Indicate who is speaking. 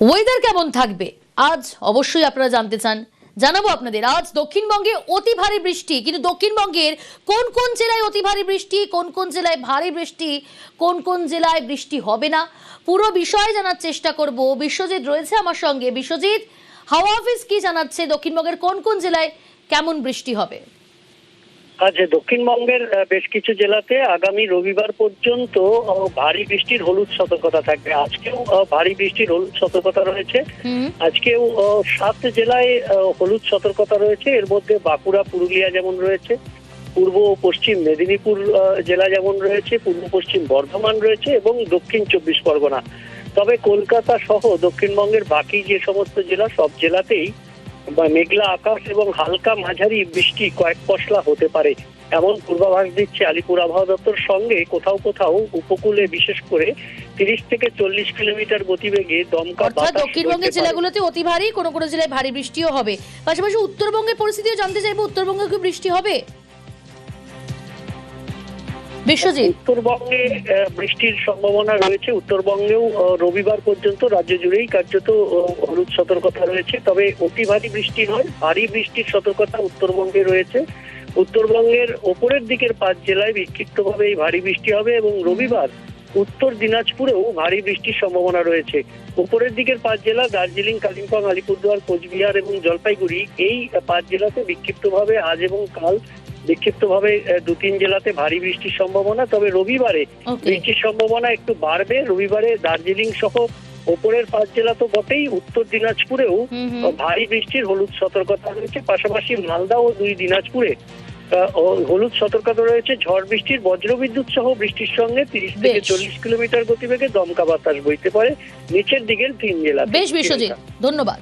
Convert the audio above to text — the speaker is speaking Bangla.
Speaker 1: ওয়েদার কেমন থাকবে আজ অবশ্যই আপনারা জানতে চান, জানাবো আপনাদের। আজ দক্ষিণবঙ্গে অতি ভারী বৃষ্টি, কিন্তু দক্ষিণবঙ্গের কোন কোন জেলায় অতি ভারী বৃষ্টি, কোন কোন জেলায় ভারী বৃষ্টি, কোন কোন জেলায় বৃষ্টি হবে না, পুরো বিষয় জানার চেষ্টা করব। বিশ্বজিৎ রয়েছে আমার সঙ্গে। বিশ্বজিৎ, হাওয়া অফিস কি জানাচ্ছে দক্ষিণবঙ্গের কোন কোন জেলায় কেমন বৃষ্টি হবে?
Speaker 2: আজ দক্ষিণবঙ্গের বেশ কিছু জেলাতে আগামী রবিবার পর্যন্ত ভারী বৃষ্টির হলুদ সতর্কতা থাকবে। আজকেও ভারী বৃষ্টির হলুদ সতর্কতা রয়েছে। আজকেও 7 জেলায় হলুদ সতর্কতা রয়েছে। এর মধ্যে বাঁকুড়া, পুরুলিয়া যেমন রয়েছে, পূর্ব ও পশ্চিম মেদিনীপুর জেলা যেমন রয়েছে, পূর্ব পশ্চিম বর্ধমান রয়েছে এবং দক্ষিণ 24 পরগনা। তবে কলকাতা সহ দক্ষিণবঙ্গের বাকি যে সমস্ত জেলা, সব জেলাতেই মেঘলা আকাশ এবং হালকা মাঝারি বৃষ্টি কয়েক পশলা হতে পারে, এমন পূর্বাভাস দিচ্ছে আলিপুর আবহাওয়া দপ্তর। সঙ্গে কোথাও কোথাও উপকূলে বিশেষ করে 30 থেকে 40 কিলোমিটার গতিবেগে দমকা বাতাস।
Speaker 1: দক্ষিণবঙ্গের জেলাগুলোতে অতি ভারী, কোনো কোনো জেলায় ভারী বৃষ্টিও হবে। পাশাপাশি উত্তরবঙ্গের পরিস্থিতিও জানতে চাইবো, উত্তরবঙ্গে কি বৃষ্টি হবে? বিশ্বজিৎ,
Speaker 2: উত্তরবঙ্গে বৃষ্টির সম্ভাবনা রয়েছে। উত্তরবঙ্গেও রবিবার পর্যন্ত রাজ্য জুড়েই কার্যত হলুদ সতর্কতা রয়েছে। তবে অতি ভারী বৃষ্টি নয়, ভারী বৃষ্টির সতর্কতা উত্তরবঙ্গে রয়েছে। উত্তরবঙ্গের ওপরের দিকের 5 জেলায় বিক্ষিপ্তভাবে এই ভারী বৃষ্টি হবে এবং রবিবার উত্তর দিনাজপুরেও ভারী বৃষ্টির সম্ভাবনা রয়েছে। উপরের দিকের 5 জেলা দার্জিলিং, কালিম্পং, আলিপুরদুয়ার, কোচবিহার এবং জলপাইগুড়ি, এই 5 জেলাতে বিক্ষিপ্তভাবে আজ এবং কাল বিক্ষিপ্তভাবে 2-3 জেলাতে ভারী বৃষ্টির সম্ভাবনা। তবে রবিবারে বৃষ্টির সম্ভাবনা একটু বাড়বে। রবিবারে দার্জিলিং সহ ওপরের 5 জেলা তো বটেই, উত্তর দিনাজপুরেও ভারী বৃষ্টির হলুদ সতর্কতা রয়েছে। পাশাপাশি মালদা ও 2 দিনাজপুরে হলুদ সতর্কতা রয়েছে। ঝড় বৃষ্টির, বজ্রবিদ্যুৎ সহ বৃষ্টির সঙ্গে 30 থেকে 40 কিলোমিটার গতিবেগে দমকা বাতাস বইতে পারে নিচের দিকের 3 জেলা।
Speaker 1: বেশ বিশ্বজিৎ, ধন্যবাদ।